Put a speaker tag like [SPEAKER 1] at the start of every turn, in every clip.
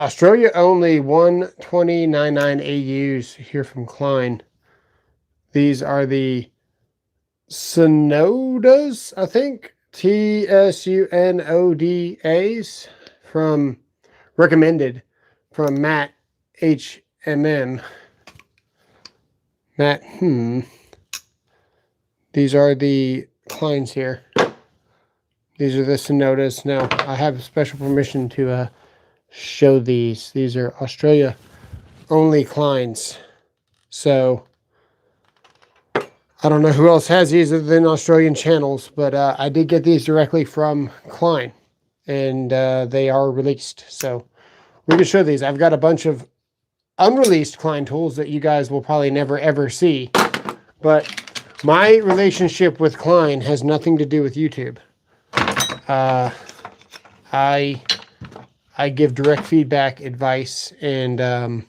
[SPEAKER 1] Australia only 120.99 AUs here from Klein. These are the Sunodas, I think. TSUNODAs from recommended from Matt HMM. Matt, These are the Kleins here. These are the Sunodas. Now, I have special permission to show these. These are Australia only Kleins. So, I don't know who else has these other than Australian channels, but I did get these directly from Klein, and they are released. So, we can show these. I've got a bunch of unreleased Klein tools that you guys will probably never ever see, but my relationship with Klein has nothing to do with YouTube. I give direct feedback, advice, and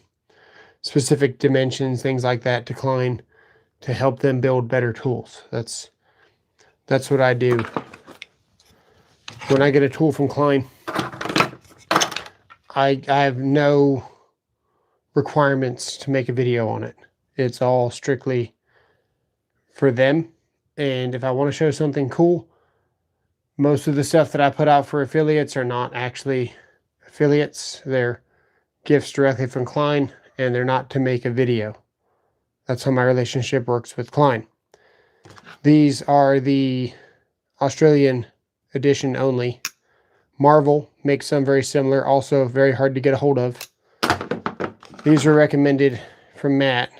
[SPEAKER 1] specific dimensions, things like that to Klein to help them build better tools. That's what I do. When I get a tool from Klein, I have no requirements to make a video on it. It's all strictly for them. And if I want to show something cool, most of the stuff that I put out for affiliates are not actually affiliates. They're gifts directly from Klein, and they're not to make a video. That's how my relationship works with Klein. These are the Australian edition only. Marvel makes some very similar, also very hard to get a hold of. These are recommended from Matt.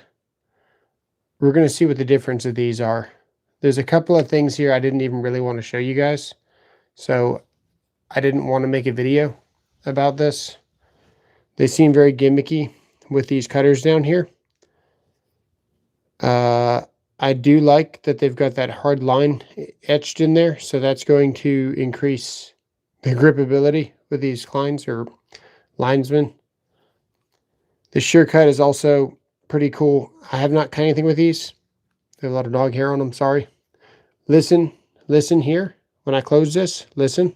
[SPEAKER 1] We're going to see what the difference of these are. There's a couple of things here I didn't even really want to show you guys. So I didn't want to make a video about this. They seem very gimmicky with these cutters down here. I do like that they've got that hard line etched in there. So that's going to increase the gripability with these Kleins or Linesman. The shear cut is also pretty cool. I have not cut anything with these. There's a lot of dog hair on them, sorry. Listen here. When I close this, listen.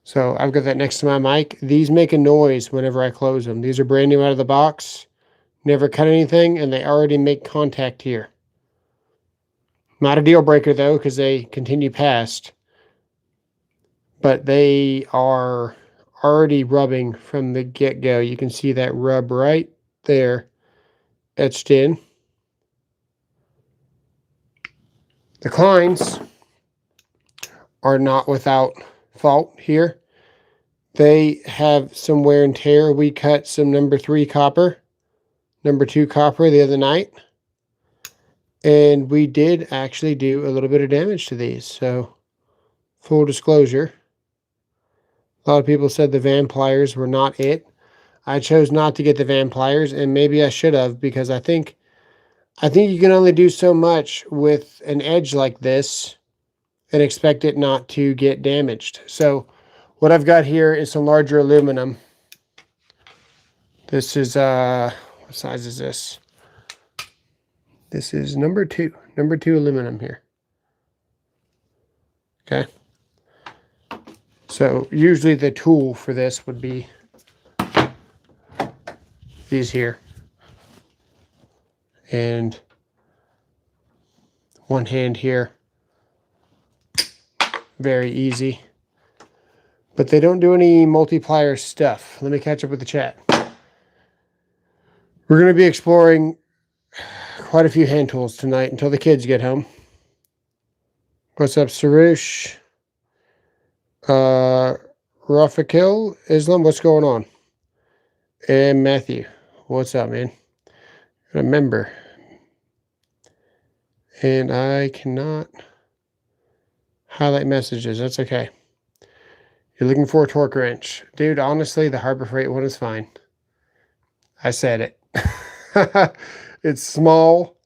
[SPEAKER 1] So I've got that next to my mic. These make a noise whenever I close them. These are brand new out of the box. Never cut anything, and they already make contact here. Not a deal breaker though, because they continue past. But they are already rubbing from the get-go. You can see that rub right there etched in. The Kleins are not without fault here. They have some wear and tear. We cut some number 3 copper, number 2 copper the other night. And we did actually do a little bit of damage to these. So, full disclosure. A lot of people said the Van pliers were not it. I chose not to get the Van pliers, and maybe I should have, because I think you can only do so much with an edge like this and expect it not to get damaged. So what I've got here is some larger aluminum. This is, what size is this? This is number 2 aluminum here. Okay. So usually the tool for this would be these here. And one hand here. Very easy. But they don't do any multi-plier stuff. Let me catch up with the chat. We're going to be exploring quite a few hand tools tonight until the kids get home. What's up, Sarush? Rafikil Islam, what's going on? And Matthew, what's up, man? Remember. And I cannot highlight messages. That's okay. You're looking for a torque wrench. Dude, honestly, the Harbor Freight one is fine. I said it. It's small,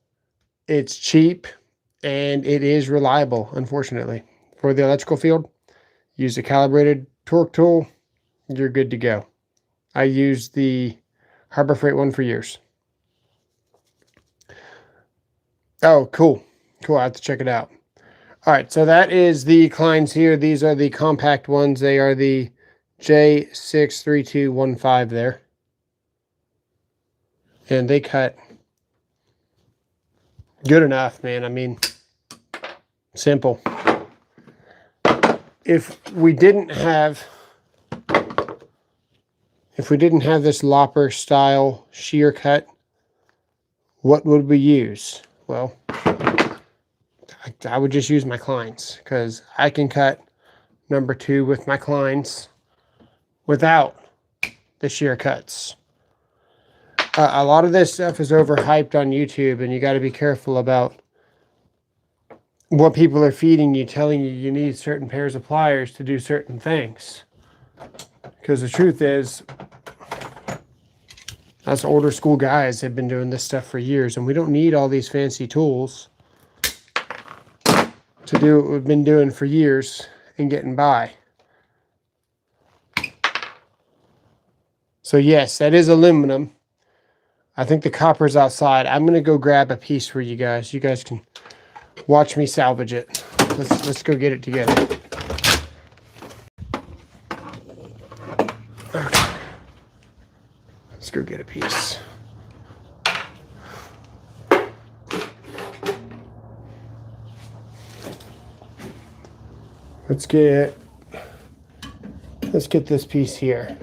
[SPEAKER 1] it's cheap, and it is reliable, unfortunately. For the electrical field, use a calibrated torque tool, you're good to go. I used the Harbor Freight one for years. Oh, cool. Cool, I have to check it out. All right, so that is the Kleins here. These are the compact ones. They are the J63215 there. And they cut good enough, man. I mean, simple. If we didn't have this lopper style shear cut, what would we use? Well, I would just use my Kleins, because I can cut number 2 with my Kleins without the shear cuts. A lot of this stuff is overhyped on YouTube, and you got to be careful about what people are feeding you, telling you you need certain pairs of pliers to do certain things. Because the truth is, us older school guys have been doing this stuff for years, and we don't need all these fancy tools to do what we've been doing for years and getting by. So yes, that is aluminum. I think the copper's outside. I'm going to go grab a piece for you guys. You guys can watch me salvage it. Let's go get it together. Okay. Let's go get a piece. Let's get this piece here.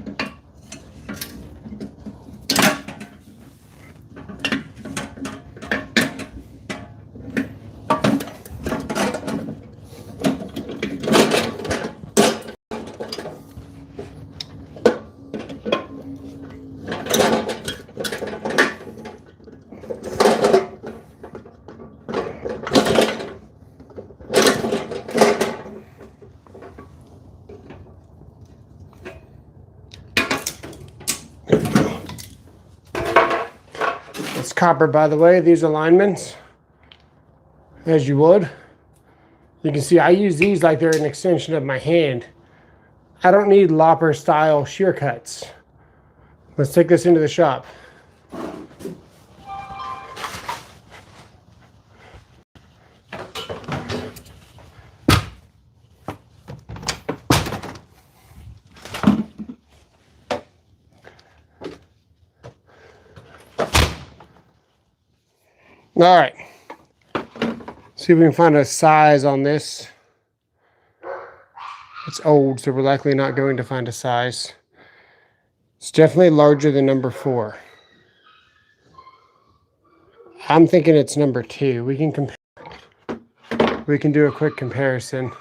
[SPEAKER 1] It's copper, by the way. These are Linesmans, as you would. You can see I use these like they're an extension of my hand. I don't need lopper style shear cuts. Let's take this into the shop. All right, see if we can find a size on this. It's old, so we're likely not going to find a size. It's definitely larger than number 4. I'm thinking it's number 2. We can compare. We can do a quick comparison.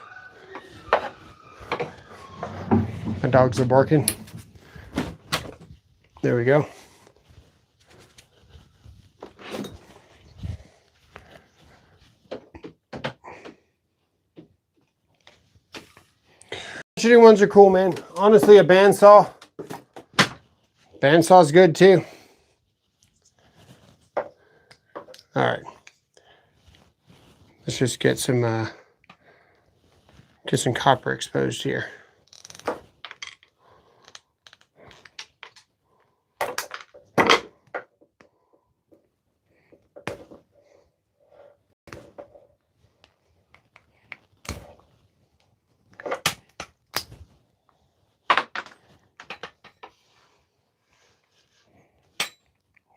[SPEAKER 1] My dogs are barking. There we go. Shooting ones are cool, man. Honestly, a bandsaw is good too. All right, let's just get some copper exposed here.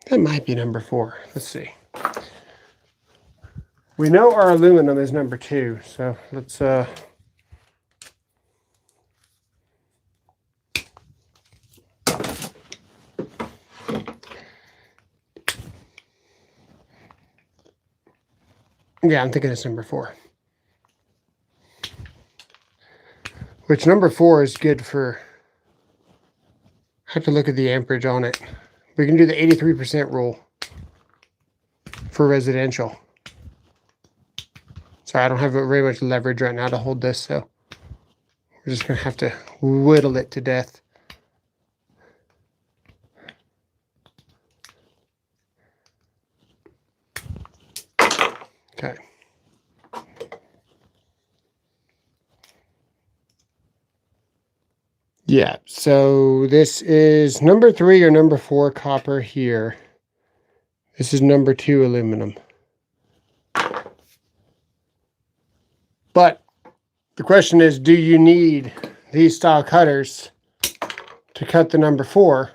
[SPEAKER 1] That might be number 4. Let's see. We know our aluminum is number 2, so let's yeah, I'm thinking it's number 4. Which number 4 is good for, I have to look at the amperage on it. We can do the 83% rule for residential. Sorry, I don't have very much leverage right now to hold this, so we're just going to have to whittle it to death. Okay. Yeah, so this is number 3 or number 4 copper here. This is number 2 aluminum. But the question is, do you need these style cutters to cut the number 4.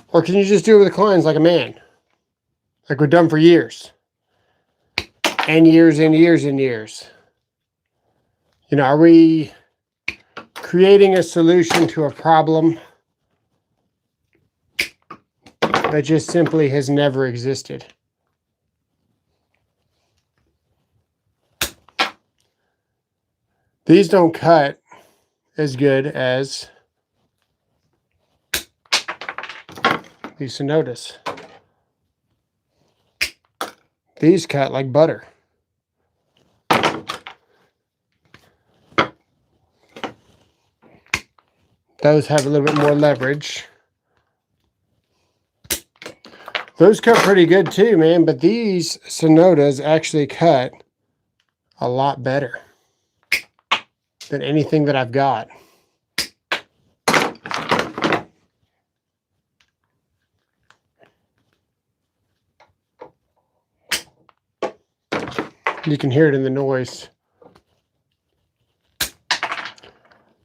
[SPEAKER 1] Or can you just do it with the Kleins like a man? Like we've done for years. And years and years and years. You know, are we creating a solution to a problem that just simply has never existed? These don't cut as good as these Sonodas. These cut like butter. Those have a little bit more leverage. Those cut pretty good too, man, but these Sonodas actually cut a lot better than anything that I've got. You can hear it in the noise. A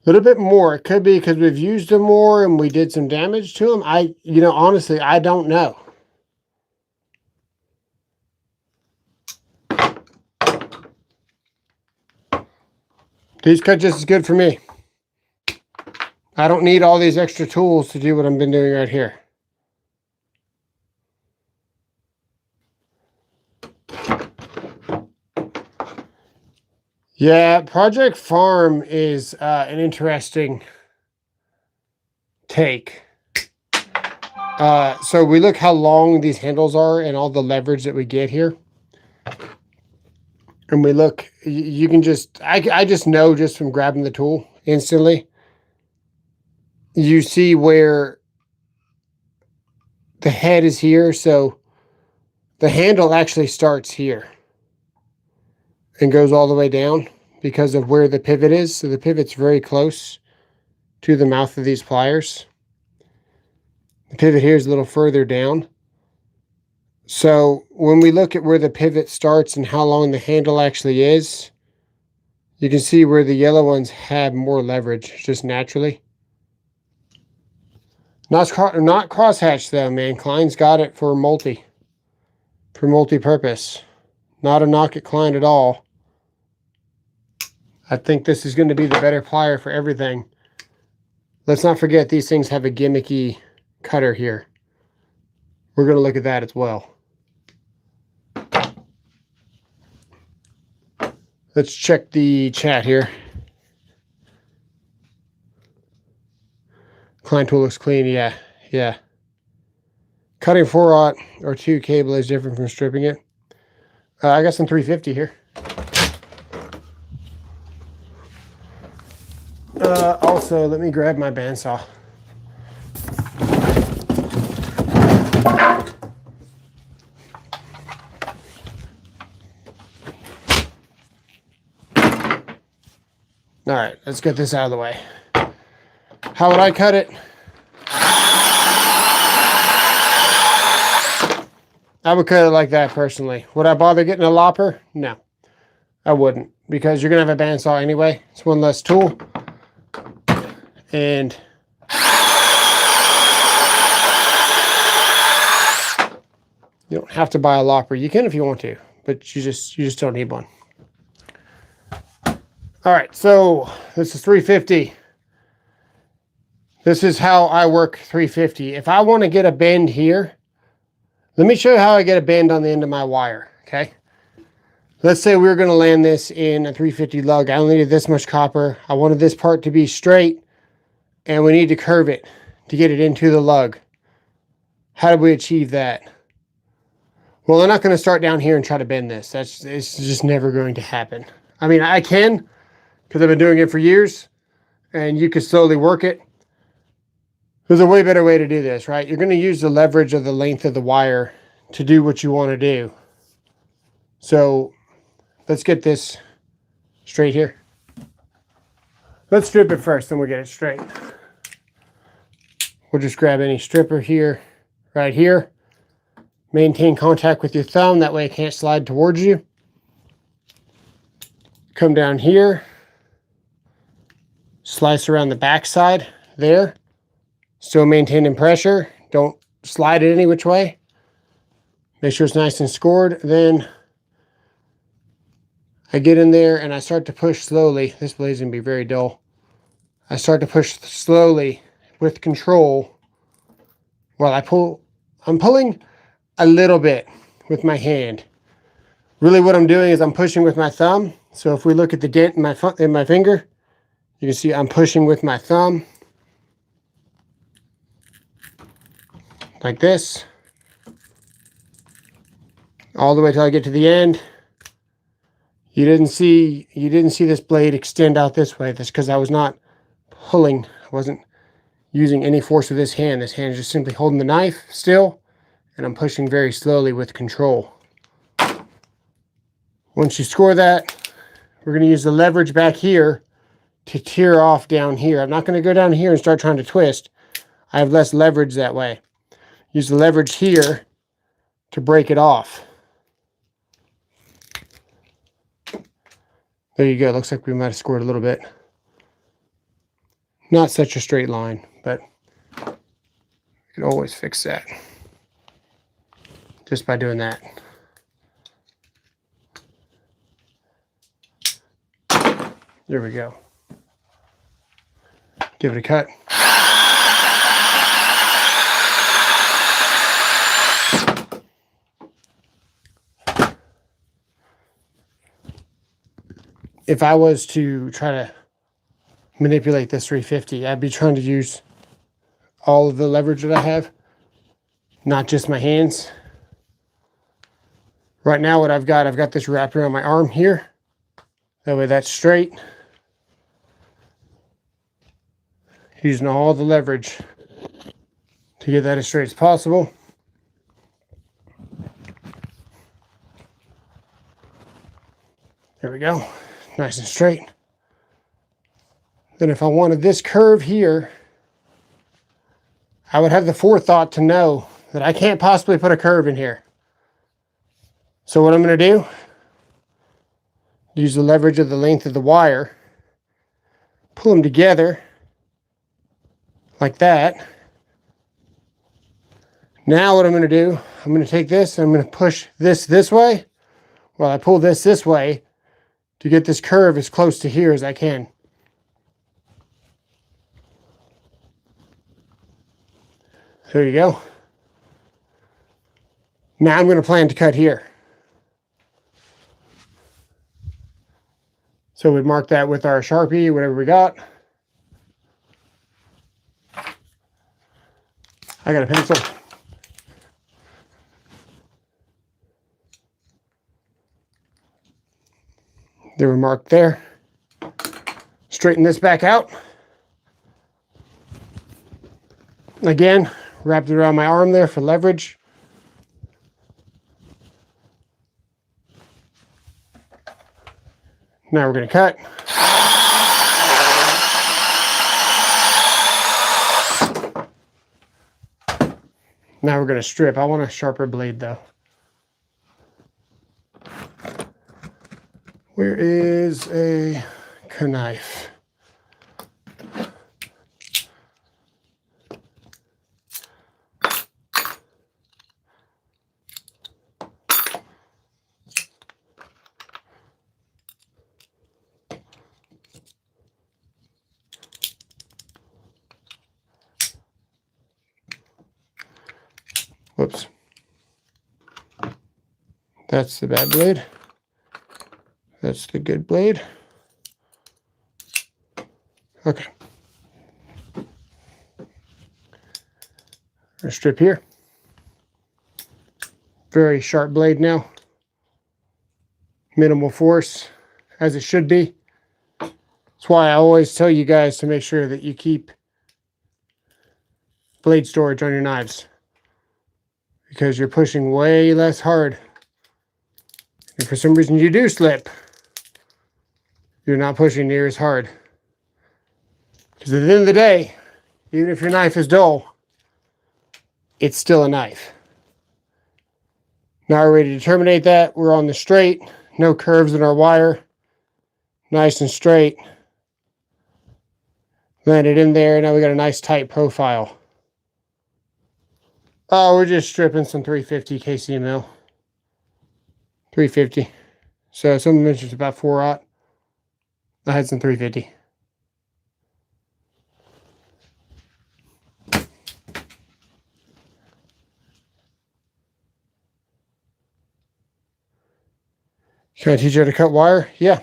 [SPEAKER 1] little bit more. It could be because we've used them more and we did some damage to them. You know, honestly, I don't know. These cut just as good for me. I don't need all these extra tools to do what I've been doing right here. Yeah, Project Farm is an interesting take. So we look how long these handles are and all the leverage that we get here. And we look, you can just, I just know just from grabbing the tool instantly. You see where the head is here. So the handle actually starts here and goes all the way down because of where the pivot is. So the pivot's very close to the mouth of these pliers. The pivot here is a little further down. So when we look at where the pivot starts and how long the handle actually is, you can see where the yellow ones have more leverage just naturally. Not crosshatch though, man. Klein's got it for multi-purpose. Not a knock at Klein at all. I think this is going to be the better plier for everything. Let's not forget these things have a gimmicky cutter here. We're going to look at that as well. Let's check the chat here. Klein tool looks clean. Yeah. Cutting 4/0 or 2 cable is different from stripping it. I got some 350 here. Also, let me grab my bandsaw. All right, let's get this out of the way. How would I cut it? I would cut it like that personally. Would I bother getting a lopper? No, I wouldn't, because you're gonna have a bandsaw anyway. It's one less tool. And you don't have to buy a lopper. You can if you want to, but you just don't need one. All right, so this is 350. This is how I work 350. If I want to get a bend here, let me show you how I get a bend on the end of my wire, okay? Let's say we were going to land this in a 350 lug. I only needed this much copper. I wanted this part to be straight, and we need to curve it to get it into the lug. How do we achieve that? Well, I'm not going to start down here and try to bend this. It's just never going to happen. I mean, I can, because I've been doing it for years, and you could slowly work it. There's a way better way to do this, right? You're going to use the leverage of the length of the wire to do what you want to do. So let's get this straight here. Let's strip it first, then we'll get it straight. We'll just grab any stripper here, right here. Maintain contact with your thumb, that way it can't slide towards you. come down here, slice around the back side there, still maintaining pressure. Don't slide it any which way. Make sure it's nice and scored. Then I get in there and I start to push slowly. This blade's gonna be very dull. I start to push slowly with control while I pull. I'm pulling a little bit with my hand. Really what I'm doing is I'm pushing with my thumb. So if we look at the dent in my finger, you can see I'm pushing with my thumb. Like this. All the way till I get to the end. You didn't see this blade extend out this way. That's because I was not pulling. I wasn't using any force with this hand. This hand is just simply holding the knife still, and I'm pushing very slowly with control. Once you score that, we're going to use the leverage back here to tear off down here. I'm not going to go down here and start trying to twist. I have less leverage that way. Use the leverage here to break it off. There you go. Looks like we might have scored a little bit. Not such a straight line, but you can always fix that just by doing that. There we go. Give it a cut. If I was to try to manipulate this 350, I'd be trying to use all of the leverage that I have, not just my hands. Right now what I've got this wrapped around my arm here. That way that's straight. Using all the leverage to get that as straight as possible. There we go. Nice and straight. Then if I wanted this curve here, I would have the forethought to know that I can't possibly put a curve in here. So what I'm going to do, use the leverage of the length of the wire, pull them together like that. Now what I'm going to do, I'm going to take this and I'm going to push this way while I pull this way to get this curve as close to here as I can. There you go. Now I'm going to plan to cut here. So we mark that with our Sharpie, whatever we got. I got a pencil. There we mark there. Straighten this back out. Again, wrapped it around my arm there for leverage. Now we're going to cut. Now we're going to strip. I want a sharper blade though. Where is a knife? Whoops. That's the bad blade. That's the good blade. Okay. Our strip here. Very sharp blade now. Minimal force, as it should be. That's why I always tell you guys to make sure that you keep blade storage on your knives, because you're pushing way less hard. If for some reason you do slip, you're not pushing near as hard. Because at the end of the day, even if your knife is dull, it's still a knife. Now we're ready to terminate that. We're on the straight, no curves in our wire. Nice and straight. Landed in there. Now we got a nice tight profile. Oh, we're just stripping some 350 KCML. 350. So some dimensions about 4/0. I had some 350. Can I teach you how to cut wire? Yeah.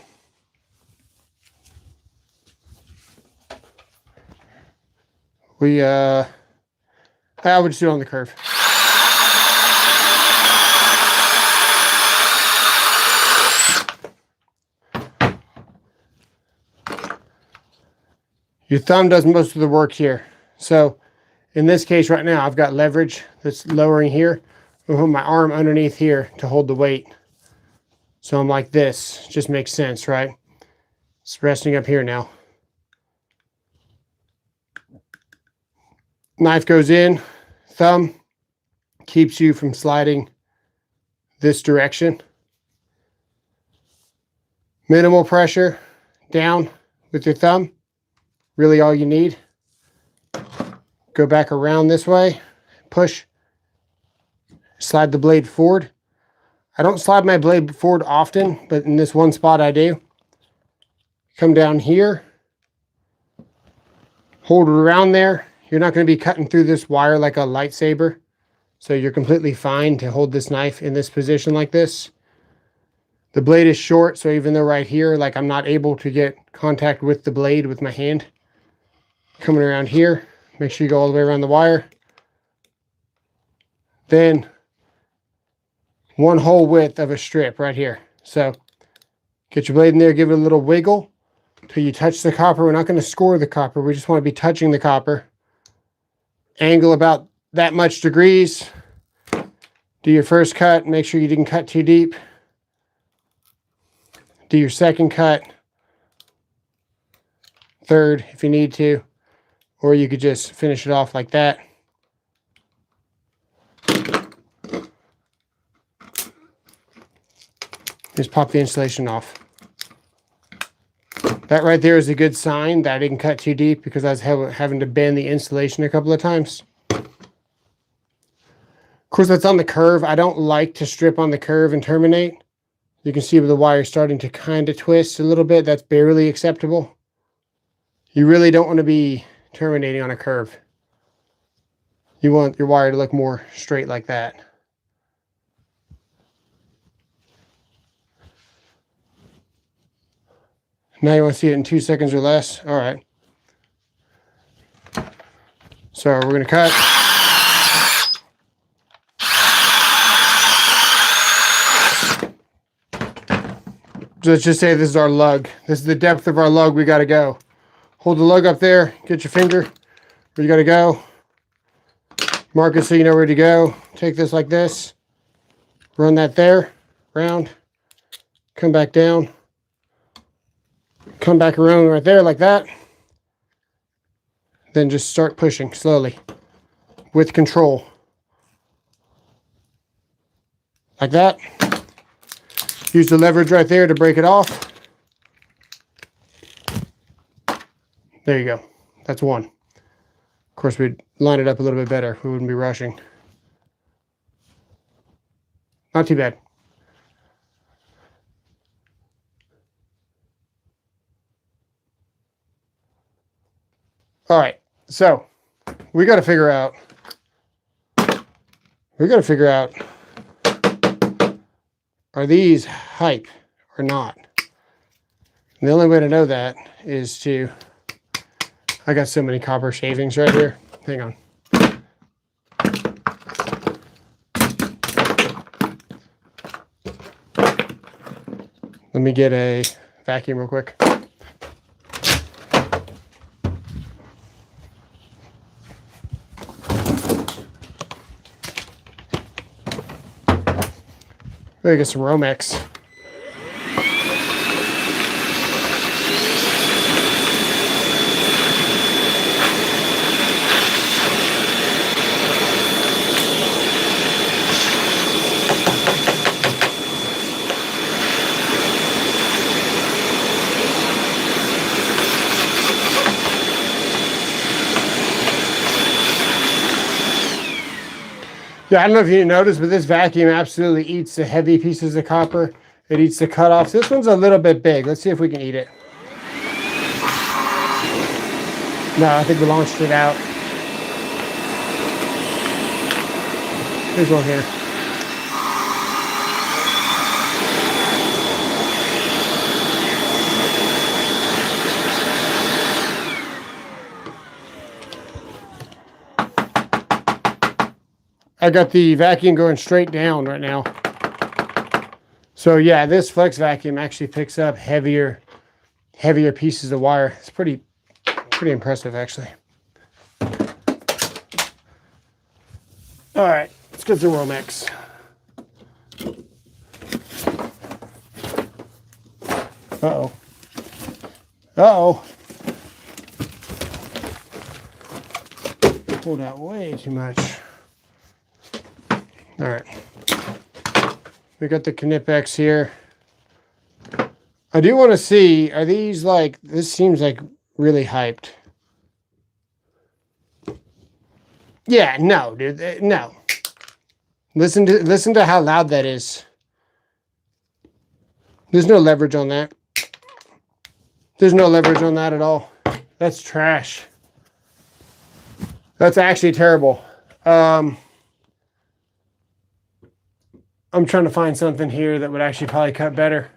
[SPEAKER 1] I would just do it on the curve. Your thumb does most of the work here. So in this case right now, I've got leverage that's lowering here. I'll put my arm underneath here to hold the weight. So I'm like this. Just makes sense, right? It's resting up here now. Knife goes in, thumb keeps you from sliding this direction. Minimal pressure down with your thumb. Really all you need. Go back around this way, push, slide the blade forward. I don't slide my blade forward often, but in this one spot I do. Come down here, hold it around there. You're not going to be cutting through this wire like a lightsaber, so you're completely fine to hold this knife in this position like this. The blade is short, so even though right here, like I'm not able to get contact with the blade with my hand, coming around here, make sure you go all the way around the wire. Then one whole width of a strip right here. So get your blade in there, give it a little wiggle till you touch the copper. We're not going to score the copper. We just want to be touching the copper. Angle about that much degrees. Do your first cut. Make sure you didn't cut too deep. Do your second cut. Third, if you need to. Or you could just finish it off like that. Just pop the insulation off. That right there is a good sign that I didn't cut too deep because I was having to bend the insulation a couple of times. Of course, that's on the curve. I don't like to strip on the curve and terminate. You can see the wire starting to kind of twist a little bit. That's barely acceptable. You really don't want to be terminating on a curve. You want your wire to look more straight like that. Now you want to see it in 2 seconds or less? All right. So we're going to cut. So let's just say this is our lug. This is the depth of our lug we got to go. Hold the lug up there. Get your finger where you got to go. Mark it so you know where to go. Take this like this. Run that there. Round. Come back down. Come back around right there like that. Then just start pushing slowly with control. Like that. Use the leverage right there to break it off. There you go. That's one. Of course, we'd line it up a little bit better. We wouldn't be rushing. Not too bad. All right, so we got to figure out, are these hype or not? And the only way to know that is to, I got so many copper shavings right here. Hang on. Let me get a vacuum real quick. Let me get some Romex. Yeah, I don't know if you noticed, but this vacuum absolutely eats the heavy pieces of copper. It eats the cutoffs. This one's a little bit big. Let's see if we can eat it. No, I think we launched it out. Here's one here. I got the vacuum going straight down right now. So yeah, this flex vacuum actually picks up heavier pieces of wire. It's pretty impressive actually. All right, let's go through Romex. Uh-oh. Uh-oh. Pulled out way too much. All right, we got the Knipex here. I do want to see, are these like, this seems like really hyped. Yeah, no, dude, no. Listen to how loud that is. There's no leverage on that. There's no leverage on that at all. That's trash. That's actually terrible. I'm trying to find something here that would actually probably cut better.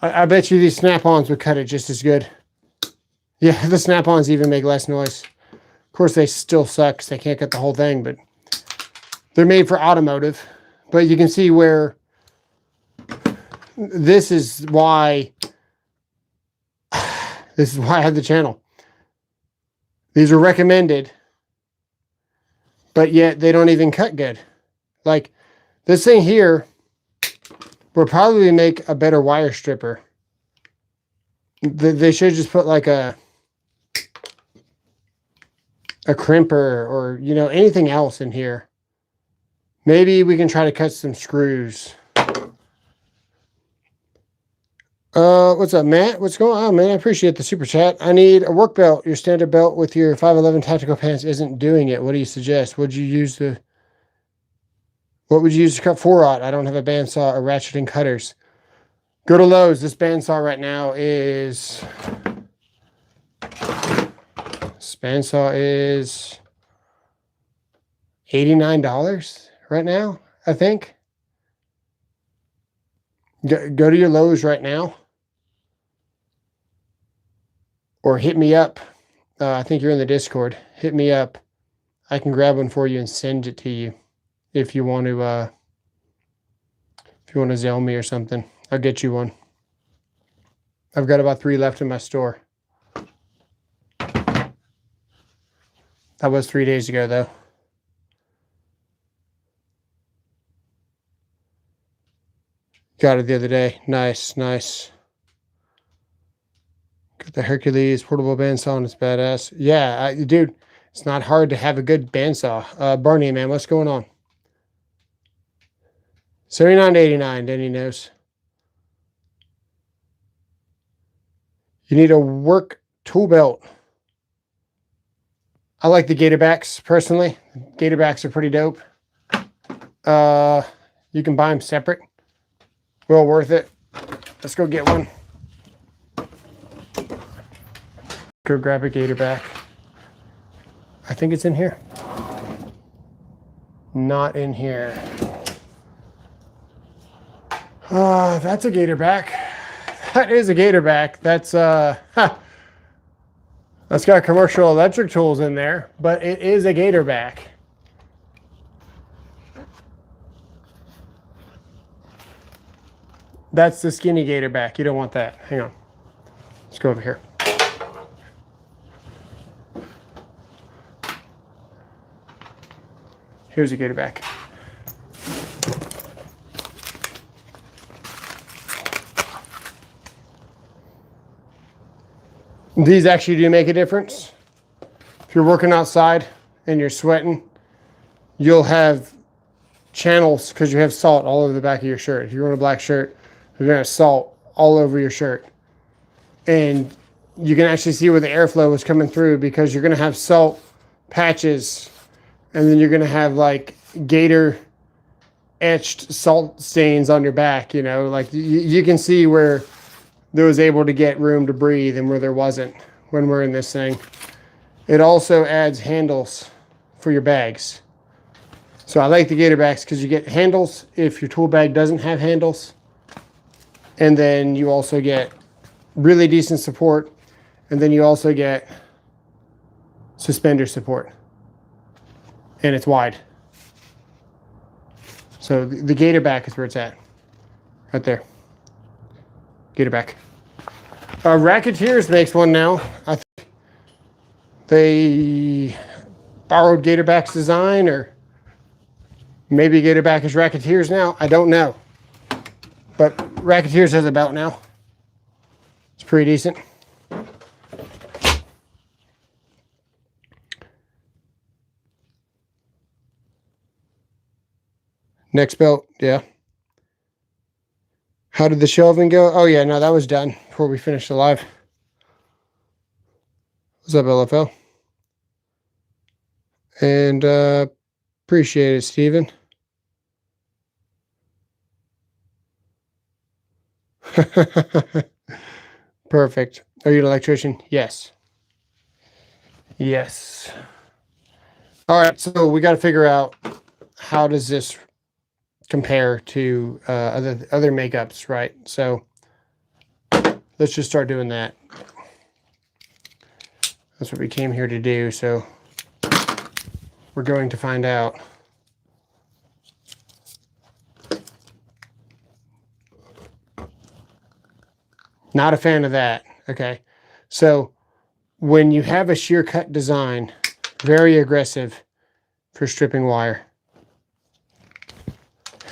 [SPEAKER 1] I bet you these snap-ons would cut it just as good. Yeah, the snap-ons even make less noise. Of course, they still suck because they can't cut the whole thing, but they're made for automotive. But you can see where this is why I have the channel. These are recommended, but yet they don't even cut good. Like, this thing here will probably make a better wire stripper. They should just put like a crimper or, you know, anything else in here. Maybe we can try to cut some screws. What's up, Matt? What's going on, man? I appreciate the super chat. I need a work belt. Your standard belt with your 511 tactical pants isn't doing it. What do you suggest? What would you use to cut 4-aught? I don't have a bandsaw or ratcheting cutters. Go to Lowe's. This bandsaw right now is... This bandsaw is $89 right now, I think. Go to your Lowe's right now. Or hit me up. I think you're in the Discord. Hit me up. I can grab one for you and send it to you. If you want to Zelle me or something, I'll get you one. I've got about 3 left in my store. That was 3 days ago, though. Got it the other day. Nice, nice. Got the Hercules portable bandsaw and it's badass. Yeah, dude, it's not hard to have a good bandsaw. Barney, man, what's going on? 79 to 89, Denny knows. You need a work tool belt. I like the Gatorbacks, personally. Gatorbacks are pretty dope. You can buy them separate. Well worth it. Let's go get one. Go grab a Gatorback. I think it's in here. Not in here. That's a Gatorback. That is a Gatorback. That's that's got commercial electric tools in there, but it is a Gatorback. That's the skinny Gatorback. You don't want that. Hang on. Let's go over here. Here's a Gatorback. These actually do make a difference. If you're working outside and you're sweating, you'll have channels because you have salt all over the back of your shirt. If you're wearing a black shirt, you're going to have salt all over your shirt. And you can actually see where the airflow is coming through because you're going to have salt patches and then you're going to have like gator etched salt stains on your back, you know, like you can see where there was able to get room to breathe and where there wasn't when we're in this thing. It also adds handles for your bags. So I like the gator backs because you get handles if your tool bag doesn't have handles. And then you also get really decent support. And then you also get suspender support. And it's wide. So the gator back is where it's at. Right there. Gator back. Racketeers makes one now. I think they borrowed Gatorback's design, or maybe Gatorback is Racketeers now. I don't know. But Racketeers has a belt now. It's pretty decent. Next belt, yeah. How did the shelving go? Oh yeah, no, that was done before we finished the live. What's up, LFL? And appreciate it, Steven. Perfect. Are you an electrician? Yes. Yes. All right, so we got to figure out how does this compare to other makeups, right? So let's just start doing that. That's what we came here to do, so we're going to find out. Not a fan of that. Okay, so when you have a shear cut design, very aggressive for stripping wire.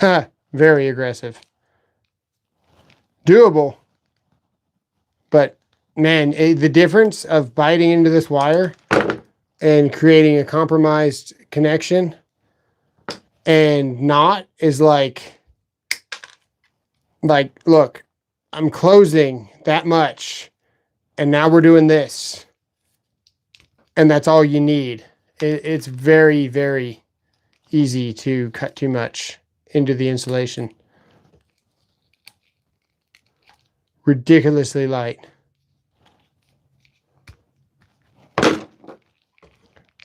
[SPEAKER 1] Ha, very aggressive. Doable, but man, the difference of biting into this wire and creating a compromised connection and not is like, look, I'm closing that much and now we're doing this. And that's all you need. It's very, very easy to cut too much into the insulation. Ridiculously light.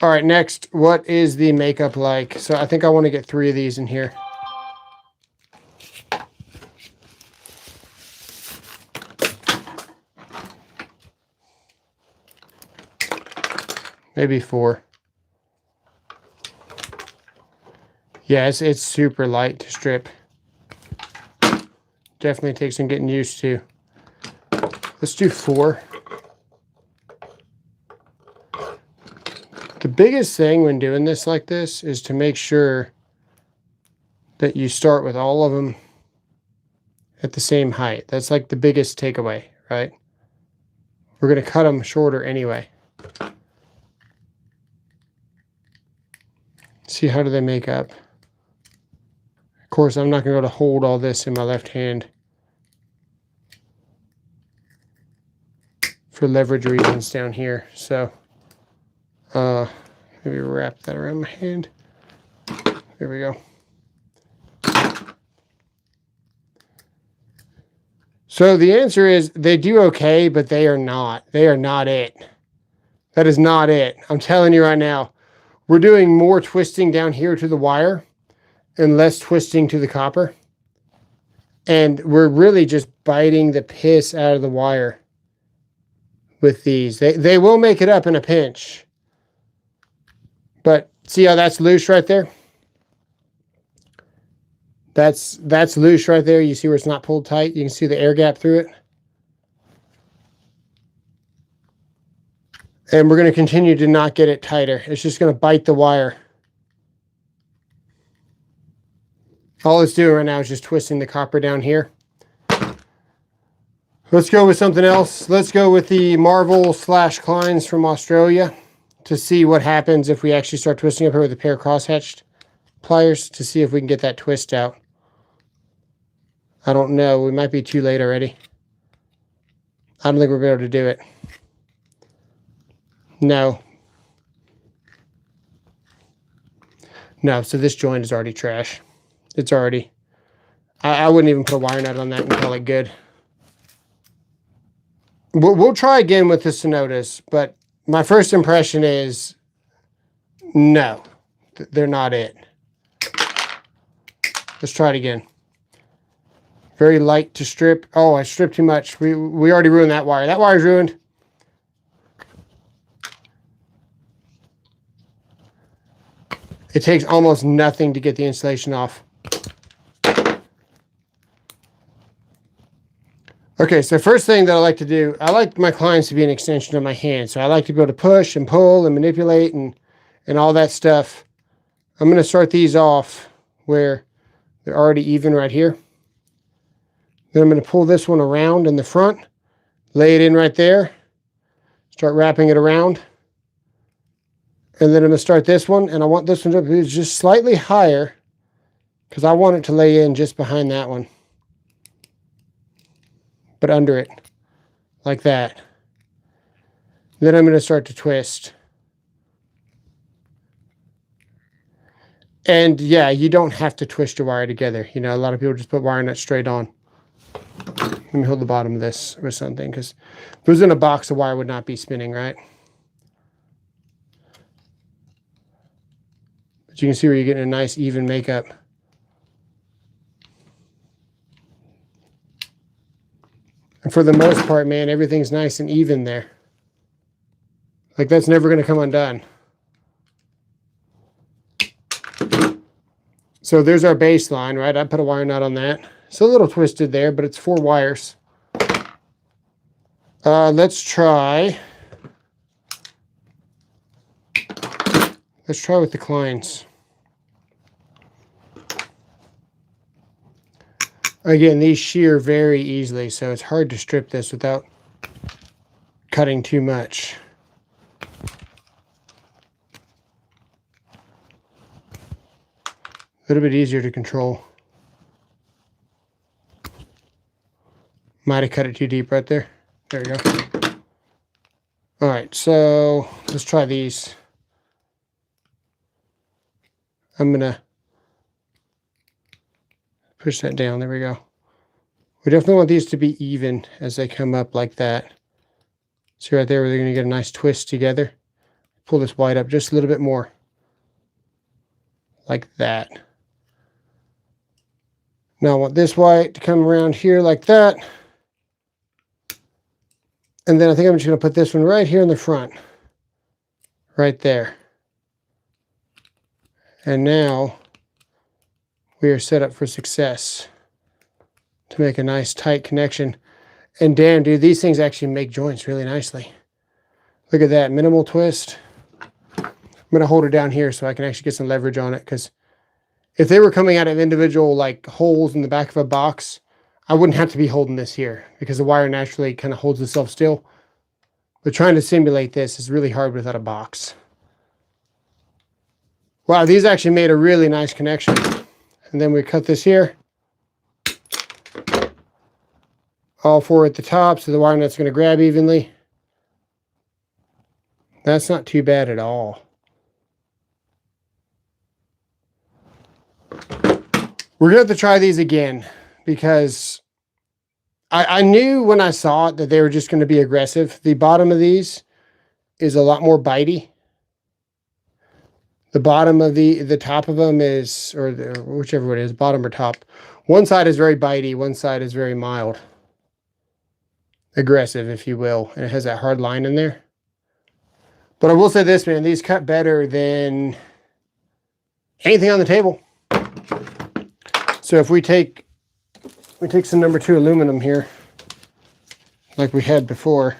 [SPEAKER 1] All right, next, what is the makeup like? So I think I want to get 3 of these in here. Maybe 4. Yeah, it's super light to strip. Definitely takes some getting used to. Let's do 4. The biggest thing when doing this like this is to make sure that you start with all of them at the same height. That's like the biggest takeaway, right? We're going to cut them shorter anyway. See, how do they make up? Of course, I'm not going to be able to hold all this in my left hand for leverage reasons down here. So maybe wrap that around my hand. There we go. So the answer is they do okay, but they are not. They are not it. That is not it. I'm telling you right now. We're doing more twisting down here to the wire and less twisting to the copper. And we're really just biting the piss out of the wire with these. They will make it up in a pinch. But see how that's loose right there? That's loose right there. You see where it's not pulled tight? You can see the air gap through it. And we're going to continue to not get it tighter. It's just going to bite the wire. All it's doing right now is just twisting the copper down here. Let's go with something else. Let's go with the Marvel / Kleins from Australia to see what happens if we actually start twisting up here with a pair of cross-hatched pliers to see if we can get that twist out. I don't know. We might be too late already. I don't think we'll be able to do it. No. No, so this joint is already trash. It's already, I wouldn't even put a wire nut on that and call it good. We'll try again with the Sonotas, but my first impression is no, they're not it. Let's try it again. Very light to strip. Oh, I stripped too much. We already ruined that wire. That wire's ruined. It takes almost nothing to get the insulation off. Okay, so first thing that I like to do, I like my Kleins to be an extension of my hand. So I like to be able to push and pull and manipulate and all that stuff. I'm going to start these off where they're already even right here. Then I'm going to pull this one around in the front, lay it in right there, start wrapping it around. And then I'm going to start this one, and I want this one to be just slightly higher because I want it to lay in just behind that one. But under it, like that. Then I'm going to start to twist. And yeah, you don't have to twist your wire together. You know, a lot of people just put wire nuts straight on. Let me hold the bottom of this or something, because if it was in a box, the wire would not be spinning, right? But you can see where you're getting a nice even makeup. And for the most part, man, everything's nice and even there. Like, that's never going to come undone. So there's our baseline, right? I put a wire nut on that. It's a little twisted there, but it's 4 wires. Let's try with the Kleins. Again, these shear very easily, so it's hard to strip this without cutting too much. A little bit easier to control. Might have cut it too deep right there. There we go. All right, so let's try these. I'm gonna push that down. There we go. We definitely want these to be even as they come up like that. See right there where they're going to get a nice twist together. Pull this white up just a little bit more. Like that. Now I want this white to come around here like that. And then I think I'm just going to put this one right here in the front. Right there. And now we are set up for success to make a nice tight connection. And damn, dude, these things actually make joints really nicely. Look at that, minimal twist. I'm going to hold it down here so I can actually get some leverage on it, because if they were coming out of individual like holes in the back of a box, I wouldn't have to be holding this here because the wire naturally kind of holds itself still. But trying to simulate this is really hard without a box. Wow, these actually made a really nice connection. And then we cut this here. All 4 at the top, so the wire nut's going to grab evenly. That's not too bad at all. We're going to have to try these again, because I knew when I saw it that they were just going to be aggressive. The bottom of these is a lot more bitey. The bottom of the top of them is, or whichever it is, bottom or top. One side is very bitey, one side is very mild. Aggressive, if you will. And it has that hard line in there. But I will say this, man, these cut better than anything on the table. So if we take some number 2 aluminum here, like we had before.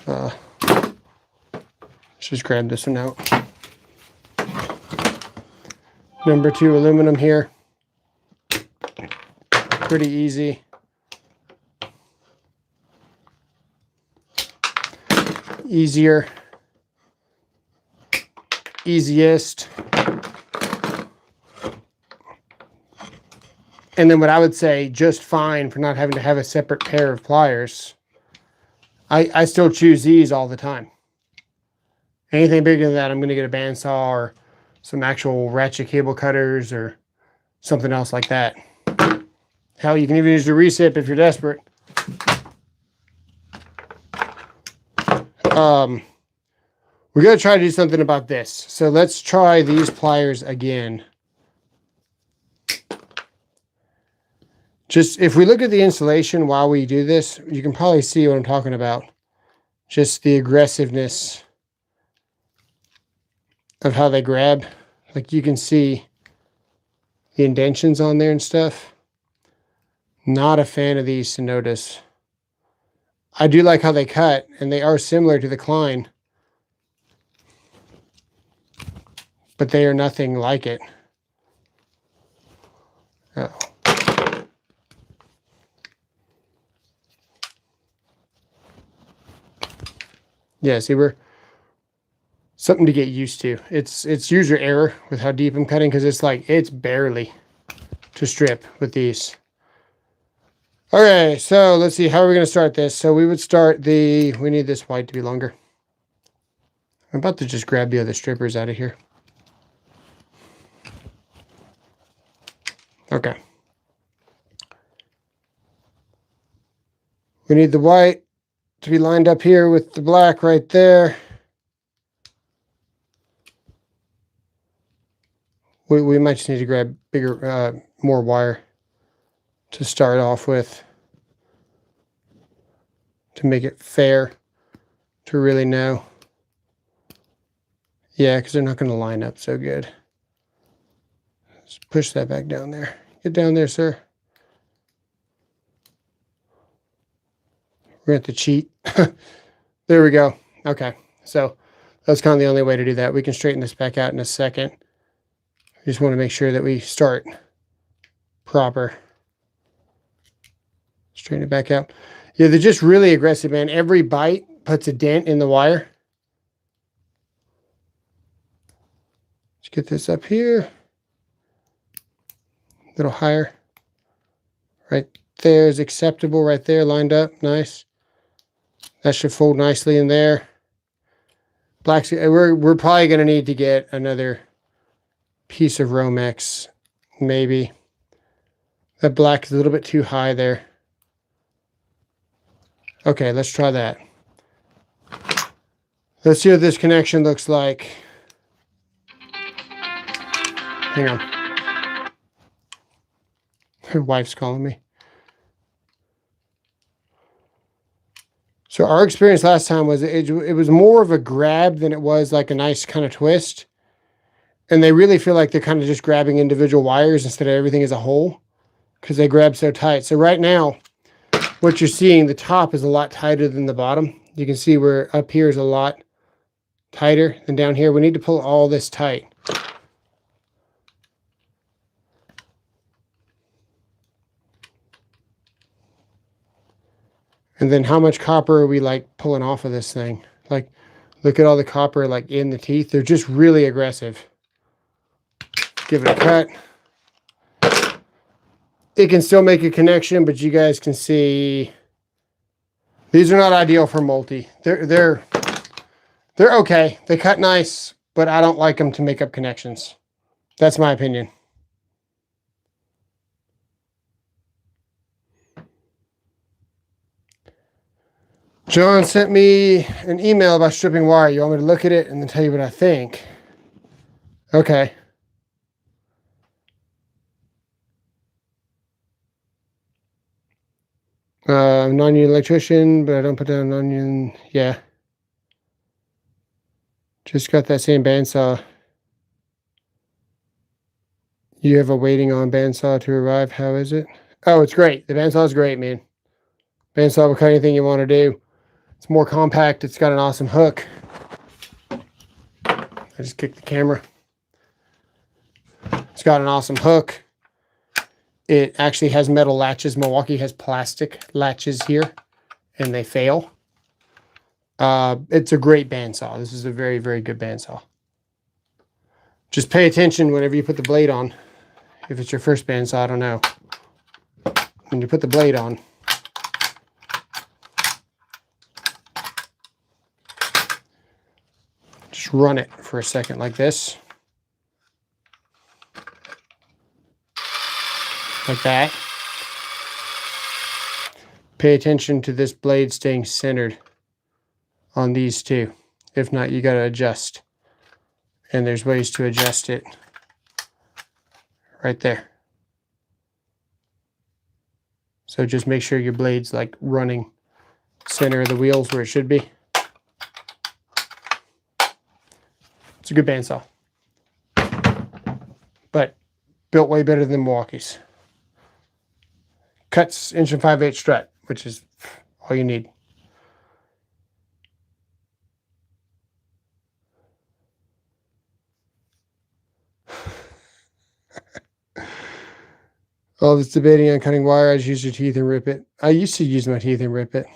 [SPEAKER 1] Let's just grab this one out. Number 2 aluminum here. Pretty easy. Easier. Easiest. And then what I would say, just fine for not having to have a separate pair of pliers. I still choose these all the time. Anything bigger than that, I'm going to get a bandsaw or some actual ratchet cable cutters or something else like that. Hell, you can even use the recip if you're desperate. We're going to try to do something about this. So let's try these pliers again. Just if we look at the installation while we do this, you can probably see what I'm talking about. Just the aggressiveness of how they grab. Like you can see the indentions on there and stuff. Not a fan of these to notice. I do like how they cut, and they are similar to the Klein, but they are nothing like it. Oh. Yeah, see, we're something to get used to. It's user error with how deep I'm cutting, because it's barely to strip with these. Okay, so let's see, how are we going to start this? So we would start we need this white to be longer. I'm about to just grab the other strippers out of here. Okay. We need the white to be lined up here with the black right there. We might just need to grab bigger, more wire to start off with, to make it fair to really know. Yeah, because they're not going to line up so good. Let's push that back down there. Get down there, sir. We're going to have to cheat. There we go. Okay, so that's kind of the only way to do that. We can straighten this back out in a second. I just want to make sure that we start proper. Straighten it back out. Yeah, they're just really aggressive, man. Every bite puts a dent in the wire. Let's get this up here. A little higher. Right there is acceptable right there, lined up. Nice. That should fold nicely in there. Black's, we're probably going to need to get another piece of Romex, maybe. That black is a little bit too high there. Okay, let's try that. Let's see what this connection looks like. Hang on. Her wife's calling me. So our experience last time was it was more of a grab than it was like a nice kind of twist. And they really feel like they're kind of just grabbing individual wires instead of everything as a whole, because they grab so tight. So right now, what you're seeing, the top is a lot tighter than the bottom. You can see where up here is a lot tighter than down here. We need to pull all this tight. And then how much copper are we like pulling off of this thing? Like, look at all the copper like in the teeth. They're just really aggressive. Give it a cut. It can still make a connection, but you guys can see these are not ideal for multi. They're okay. They cut nice, but I don't like them to make up connections. That's my opinion. John sent me an email about stripping wire. You want me to look at it and then tell you what I think? Okay. Non-union electrician, but I don't put down non-union. Yeah. Just got that same bandsaw. You have a waiting on bandsaw to arrive. How is it? Oh, it's great. The bandsaw is great, man. Bandsaw will cut anything you want to do. It's more compact. It's got an awesome hook. I just kicked the camera. It's got an awesome hook. It actually has metal latches. Milwaukee has plastic latches here, and they fail. It's a great bandsaw. This is a very, very good bandsaw. Just pay attention whenever you put the blade on. If it's your first bandsaw, I don't know. When you put the blade on, just run it for a second like this. like that. Pay attention to this blade staying centered on these two. If not, you got to adjust. And there's ways to adjust it right there. So just make sure your blade's like running center of the wheels where it should be. It's a good bandsaw. But built way better than Milwaukee's. Cuts 1 5/8 strut, which is all you need. All this debating on cutting wire, I just use your teeth and rip it. I used to use my teeth and rip it.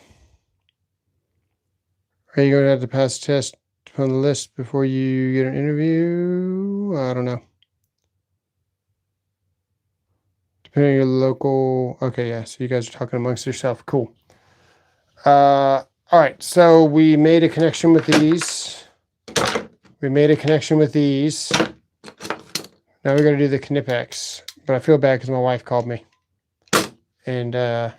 [SPEAKER 1] Are you going to have to pass a test on the list before you get an interview? I don't know. Depending on your local... Okay, yeah, so you guys are talking amongst yourself. Cool. All right, so we made a connection with these. We made a connection with these. Now we're going to do the Knipex. But I feel bad because my wife called me. And I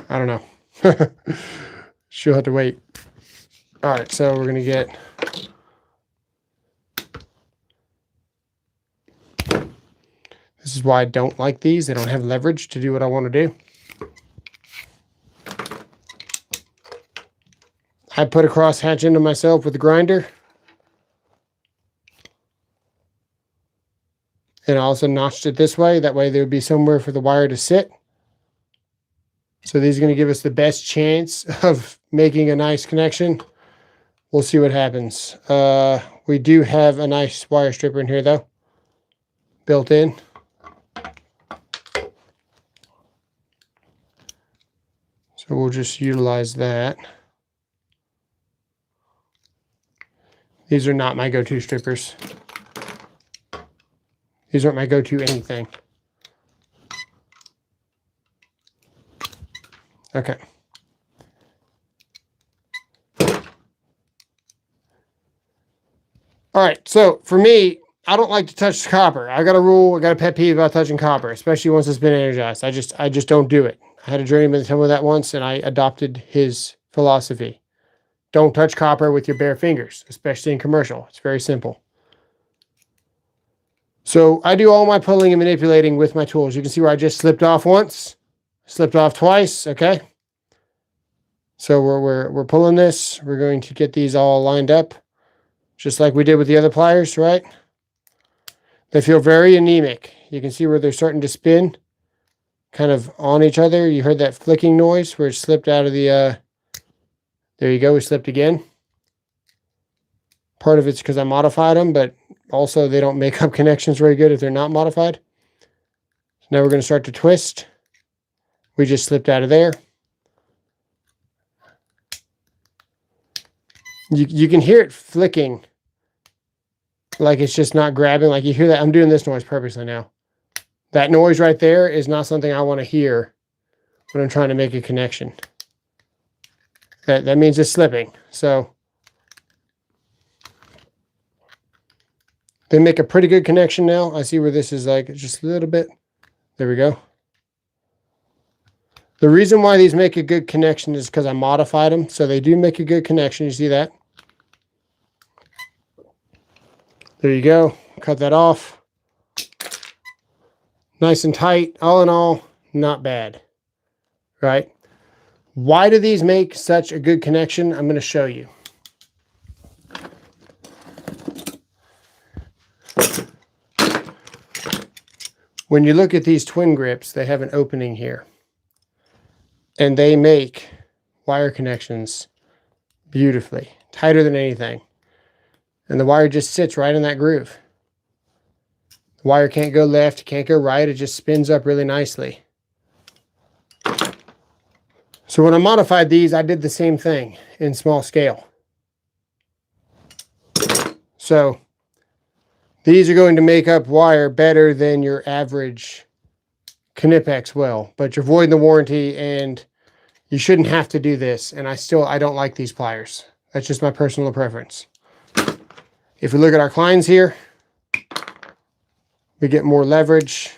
[SPEAKER 1] don't know. She'll have to wait. All right, so we're going to get... This is why I don't like these. They don't have leverage to do what I want to do. I put a crosshatch into myself with the grinder. And I also notched it this way. That way there would be somewhere for the wire to sit. So these are going to give us the best chance of making a nice connection. We'll see what happens. We do have a nice wire stripper in here though. Built in. So we'll just utilize that. These are not my go-to strippers. These aren't my go-to anything. Okay. All right, so for me, I don't like to touch copper. I got a rule, I got a pet peeve about touching copper, especially once it's been energized. I just don't do it. I had a journeyman tell me that once, and I adopted his philosophy. Don't touch copper with your bare fingers, especially in commercial. It's very simple. So I do all my pulling and manipulating with my tools. You can see where I just slipped off once, slipped off twice, okay? So we're pulling this. We're going to get these all lined up, just like we did with the other pliers, right? They feel very anemic. You can see where they're starting to spin, kind of on each other. You heard that flicking noise where it slipped out of the... There you go, we slipped again. Part of it's because I modified them, but also they don't make up connections very good if they're not modified. So now we're going to start to twist. We just slipped out of there. You can hear it flicking. Like it's just not grabbing. Like you hear that. I'm doing this noise purposely now. That noise right there is not something I want to hear when I'm trying to make a connection. That means it's slipping. So they make a pretty good connection now. I see where this is like just a little bit. There we go. The reason why these make a good connection is because I modified them. So they do make a good connection. You see that? There you go. Cut that off. Nice and tight. All in all, not bad. Right? Why do these make such a good connection? I'm going to show you. When you look at these twin grips, they have an opening here. And they make wire connections beautifully, tighter than anything. And the wire just sits right in that groove. The wire can't go left, can't go right, it just spins up really nicely. So when I modified these, I did the same thing in small scale. So these are going to make up wire better than your average Knipex will, but you're voiding the warranty and you shouldn't have to do this. And I don't like these pliers. That's just my personal preference. If we look at our Kleins here, we get more leverage.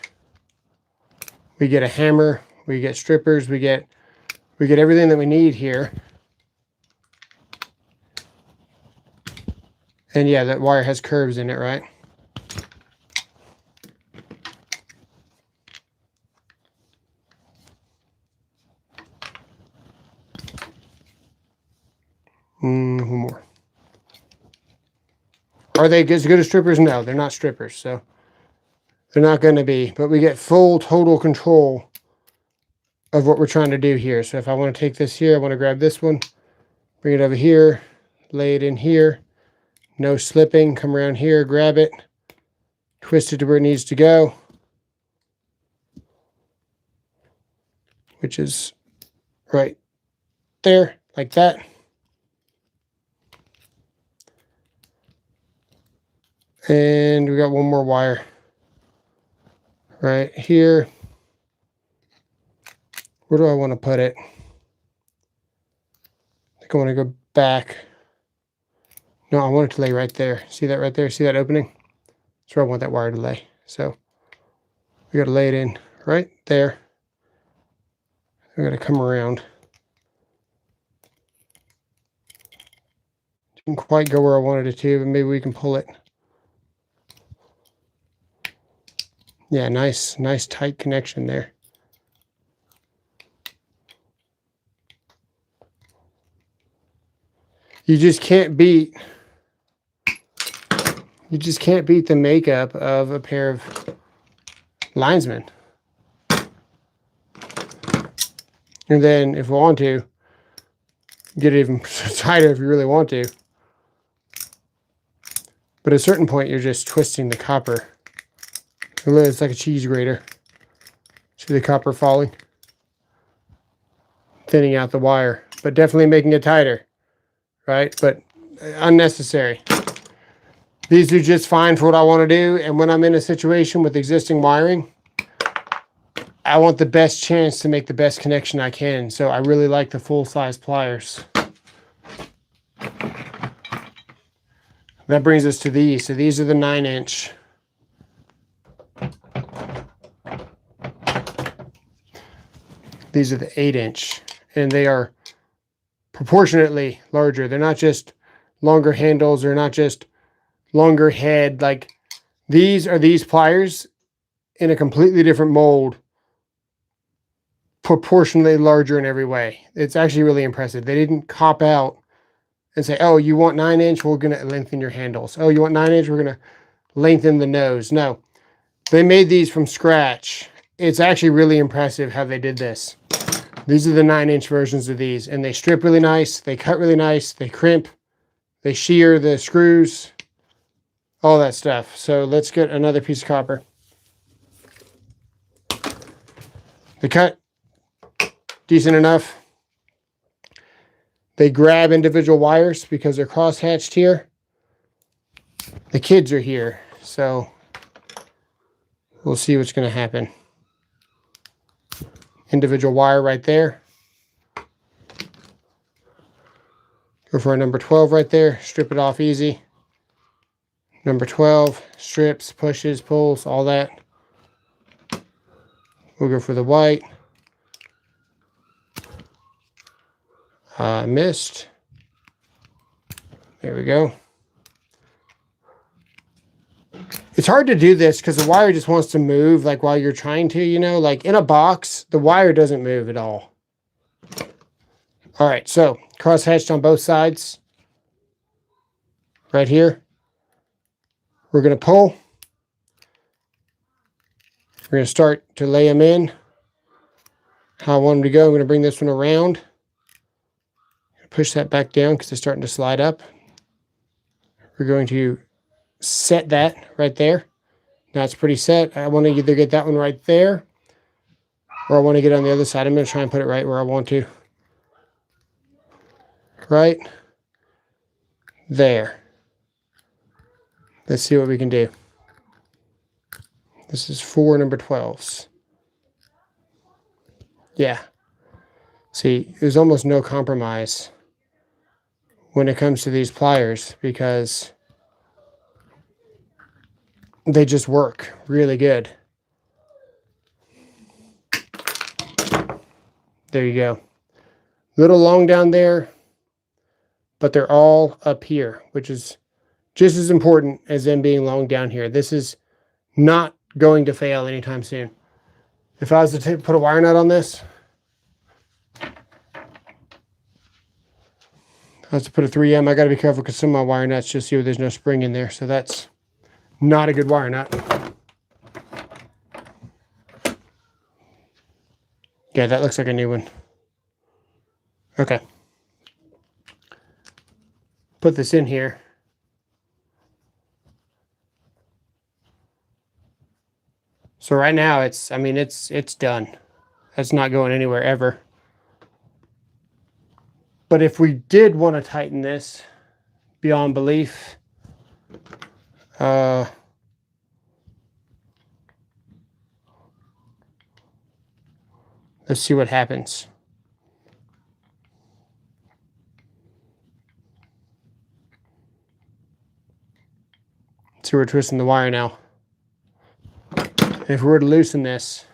[SPEAKER 1] We get a hammer. We get strippers. We get everything that we need here. And yeah, that wire has curves in it, right? One more. Are they as good as strippers? No, they're not strippers, so they're not going to be. But we get full total control of what we're trying to do here. So if I want to take this here, I want to grab this one, bring it over here, lay it in here, no slipping, come around here, grab it, twist it to where it needs to go, which is right there, like that. And we got one more wire right here. Where do I want to put it? I think I want to go back. No, I want it to lay right there. See that right there? See that opening? That's where I want that wire to lay. So we got to lay it in right there. We got to come around. Didn't quite go where I wanted it to, but maybe we can pull it. Yeah, nice tight connection there. You just can't beat the makeup of a pair of Linesman. And then if we want to, get it even tighter if you really want to. But at a certain point, you're just twisting the copper. It's like a cheese grater. See the copper falling? Thinning out the wire, but definitely making it tighter, right? But unnecessary. These do just fine for what I want to do, and when I'm in a situation with existing wiring, I want the best chance to make the best connection I can, so I really like the full-size pliers. That brings us to these. So these are the 9-inch. These are the 8-inch, and they are proportionately larger. They're not just longer handles, they're not just longer head. Like, these are these pliers in a completely different mold, proportionally larger in every way. It's actually really impressive. They didn't cop out and say, oh, you want 9-inch, we're going to lengthen your handles. Oh, you want 9-inch, we're going to lengthen the nose. No, they made these from scratch. It's actually really impressive how they did this. These are the 9-inch versions of these, and they strip really nice, they cut really nice, they crimp, they shear the screws, all that stuff. So let's get another piece of copper. They cut decent enough. They grab individual wires because they're cross-hatched here. The kids are here, so we'll see what's going to happen. Individual wire right there. Go for a number 12 right there. Strip it off easy. Number 12. Strips, pushes, pulls, all that. We'll go for the white. Missed. There we go. It's hard to do this because the wire just wants to move, like, while you're trying to, you know, like in a box, the wire doesn't move at all. All right, so cross-hatched on both sides. Right here. We're going to pull. We're going to start to lay them in. How I want them to go, I'm going to bring this one around. Push that back down because it's starting to slide up. We're going to set that right there. Now it's pretty set. I want to either get that one right there, or I want to get on the other side. I'm going to try and put it right where I want to. Right there. Let's see what we can do. This is 4 number 12s. Yeah. See, there's almost no compromise when it comes to these pliers, because they just work really good. There you go. Little long down there, but they're all up here, which is just as important as them being long down here. This is not going to fail anytime soon. If I was to put a wire nut on this, I was to put a 3M, I got to be careful because some of my wire nuts just see there's no spring in there. So that's not a good wire nut. Yeah, that looks like a new one. Okay. Put this in here. So right now it's done. That's not going anywhere ever. But if we did want to tighten this beyond belief, let's see what happens. So we're twisting the wire now. If we were to loosen this,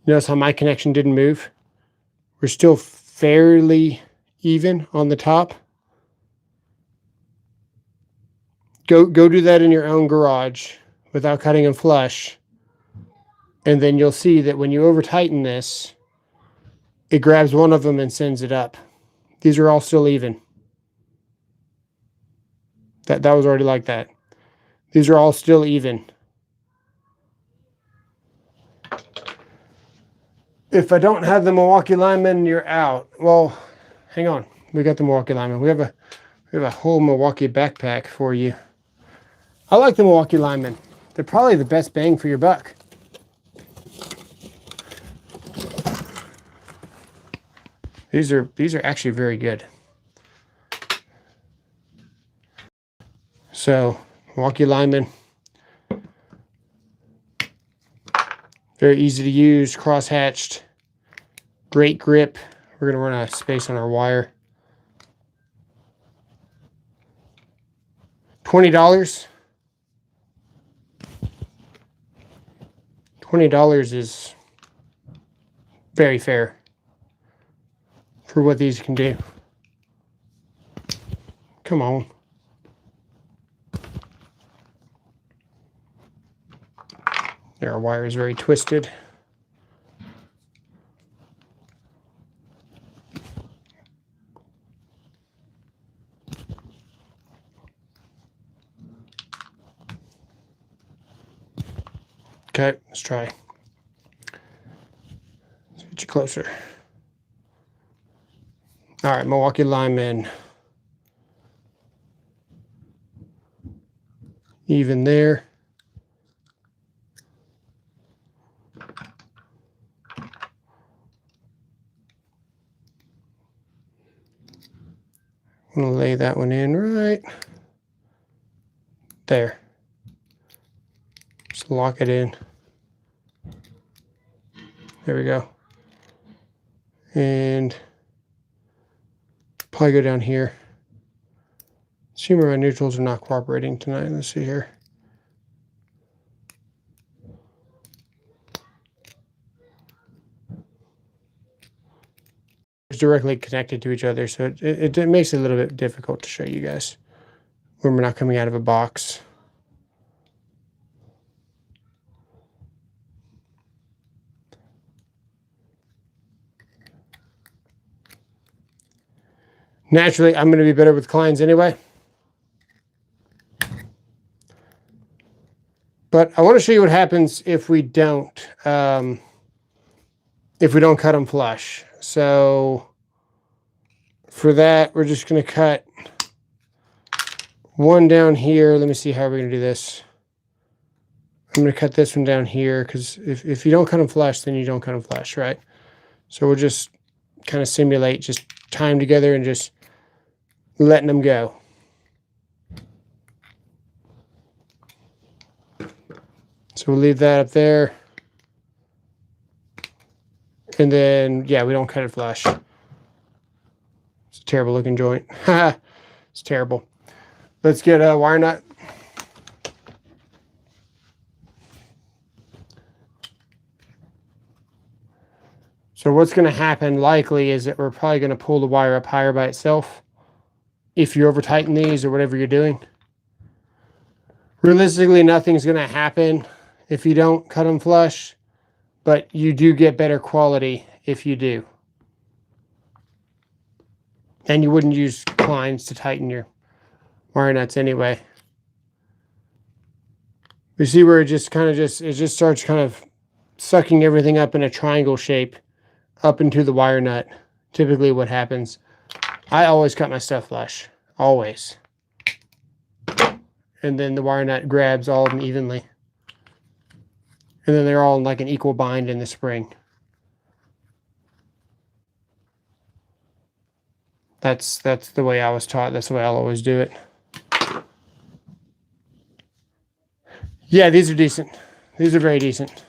[SPEAKER 1] notice how my connection didn't move? We're still fairly even on the top. Go do that in your own garage without cutting them flush. And then you'll see that when you over tighten this, it grabs one of them and sends it up. These are all still even. That was already like that. These are all still even. If I don't have the Milwaukee Lineman, you're out. Well, hang on. We got the Milwaukee Lineman. We have a whole Milwaukee backpack for you. I like the Milwaukee Lineman. They're probably the best bang for your buck. These are actually very good. So, Milwaukee Lineman. Very easy to use, cross-hatched, great grip. We're going to run out of space on our wire. $20. $20 is very fair for what these can do. Come on. Our wire is very twisted. Okay, let's try. Let's get you closer. All right, Milwaukee Lineman. Even there. I'm going to lay that one in right there. Just lock it in. There we go. And probably go down here. See where my neutrals are not cooperating tonight. Let's see here. Directly connected to each other, so it makes it a little bit difficult to show you guys when we're not coming out of a box. Naturally, I'm going to be better with Kleins anyway. But I want to show you what happens if we don't cut them flush. So for that, we're just going to cut one down here. Let me see how we're going to do this. I'm going to cut this one down here because if you don't cut them flush, then you don't cut them flush, right? So we'll just kind of simulate just time together and just letting them go. So we'll leave that up there. And then, yeah, we don't cut it flush. It's a terrible looking joint. It's terrible. Let's get a wire nut. So what's going to happen likely is that we're probably going to pull the wire up higher by itself if you over tighten these or whatever you're doing. Realistically, nothing's going to happen if you don't cut them flush, but you do get better quality if you do. And you wouldn't use Kleins to tighten your wire nuts anyway. You see where it just starts kind of sucking everything up in a triangle shape up into the wire nut. Typically what happens. I always cut my stuff flush. Always. And then the wire nut grabs all of them evenly. And then they're all in like an equal bind in the spring. That's the way I was taught. That's the way I'll always do it. Yeah, these are decent. These are very decent.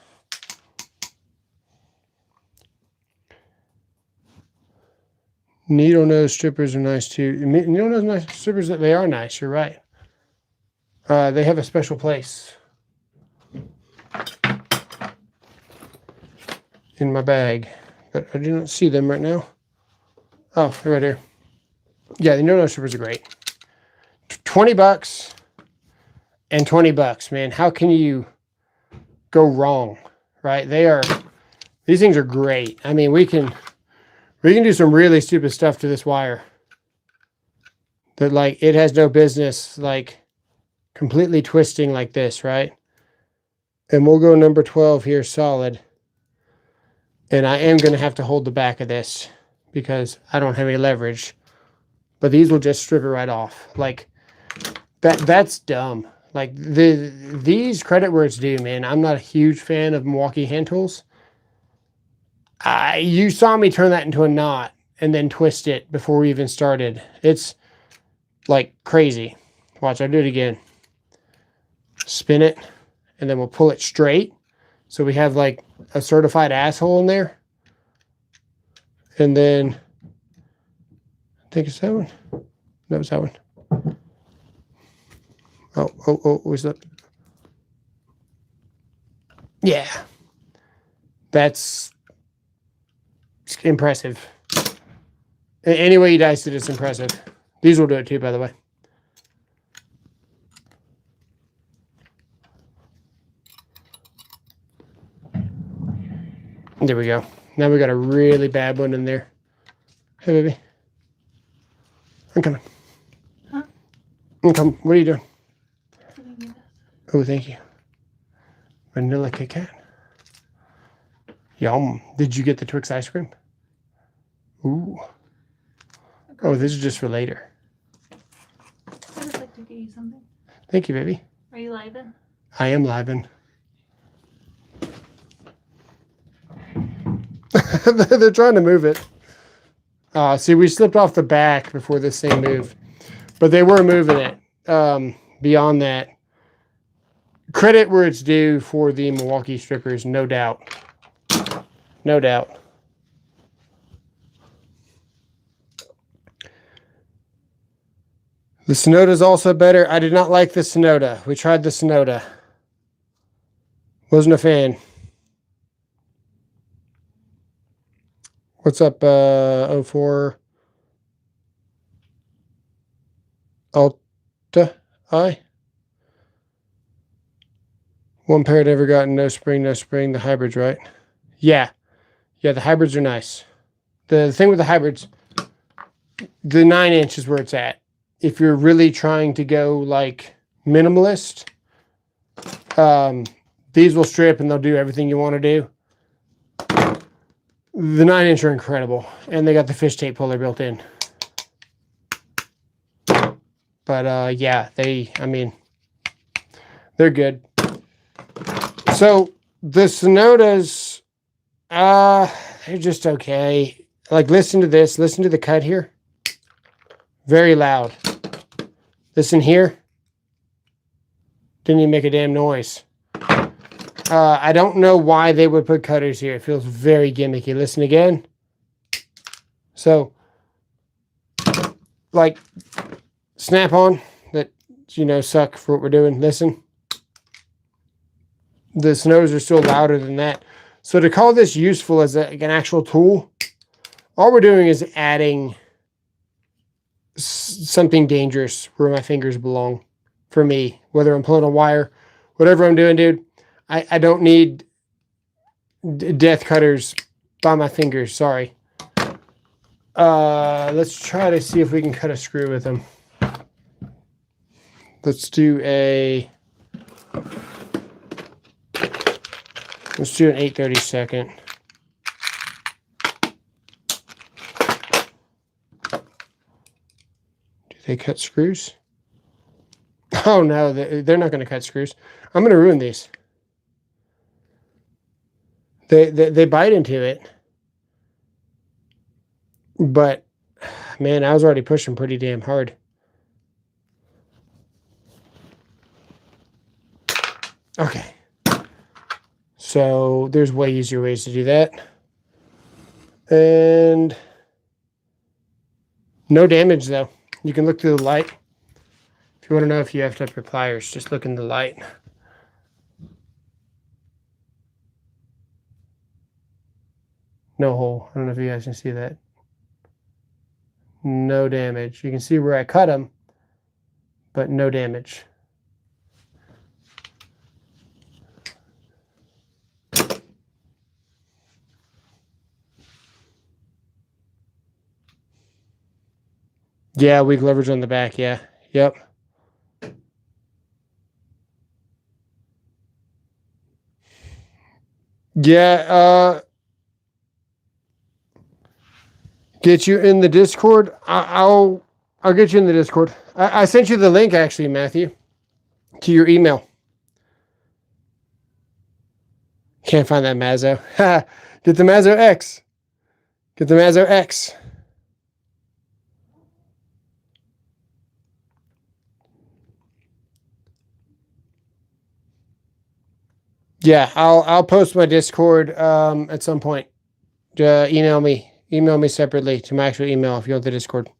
[SPEAKER 1] Needle nose strippers are nice too. Needle nose strippers, they are nice. You're right. They have a special place in my bag, but I do not see them right now. Oh, they're right here. Yeah, the needle nose strippers are great. $20 and $20, man. How can you go wrong, right? These things are great. I mean, we can do some really stupid stuff to this wire that, like, it has no business, like, completely twisting like this, right? And we'll go number 12 here solid. And I am going to have to hold the back of this because I don't have any leverage. But these will just strip it right off. Like, that's dumb. Like, these, credit where it's due, man. I'm not a huge fan of Milwaukee hand tools. You saw me turn that into a knot and then twist it before we even started. It's like crazy. Watch, I'll do it again. Spin it, and then we'll pull it straight. So we have like a certified asshole in there. And then, I think it's that one. No, it's that one. Oh, where's that? Yeah. That's impressive. Any way you dice it, it's impressive. These will do it too, by the way. There we go. Now we got a really bad one in there. Hey, baby. I'm coming.
[SPEAKER 2] Huh?
[SPEAKER 1] I'm coming. What are you doing? Oh, thank you. Vanilla Kit Kat. Yum. Did you get the Twix ice cream? Ooh. Oh, this is just for later.
[SPEAKER 2] I just like to get you something.
[SPEAKER 1] Thank you, baby.
[SPEAKER 2] Are you livin'?
[SPEAKER 1] I am livin'. They're trying to move it. See, we slipped off the back before this thing moved. But they were moving it. Beyond that, credit where it's due for the Milwaukee strippers, no doubt. No doubt. The Sonoda is also better. I did not like the Sonoda. We tried the Sonoda. Wasn't a fan. What's up, 04 Alta I? One pair had ever gotten no spring. The hybrids, right? Yeah. Yeah, the hybrids are nice. The thing with the hybrids, the 9-inch is where it's at. If you're really trying to go like minimalist, these will strip and they'll do everything you want to do. The 9-inch are incredible, and they got the fish tape puller built in. But yeah, I mean, they're good. So the Sonodas, they're just okay. Like, listen to this. Listen to the cut here. Very loud. Listen here. Didn't even make a damn noise. I don't know why they would put cutters here. It feels very gimmicky. Listen again. So, like, Snap-on, that you know, suck for what we're doing. Listen. The snows are still louder than that. So to call this useful as an actual tool, all we're doing is adding something dangerous where my fingers belong for me. Whether I'm pulling a wire, whatever I'm doing, dude, I don't need death cutters by my fingers. Sorry. Let's try to see if we can cut a screw with them. Let's do an 8/32. Do they cut screws? Oh no, they're not going to cut screws. I'm going to ruin these. They bite into it. But man, I was already pushing pretty damn hard. Okay. So there's way easier ways to do that. And no damage though. You can look through the light. If you want to know if you have to have your pliers, just look in the light. No hole. I don't know if you guys can see that. No damage. You can see where I cut them, but no damage. Yeah, weak leverage on the back. Yeah. Yep. Yeah. Get you in the Discord. I'll get you in the Discord. I sent you the link actually, Matthew, to your email. Can't find that Mazzo. Get the Mazzo X. Get the Mazzo X. Yeah, I'll post my Discord at some point. Email me separately to my actual email if you want the Discord.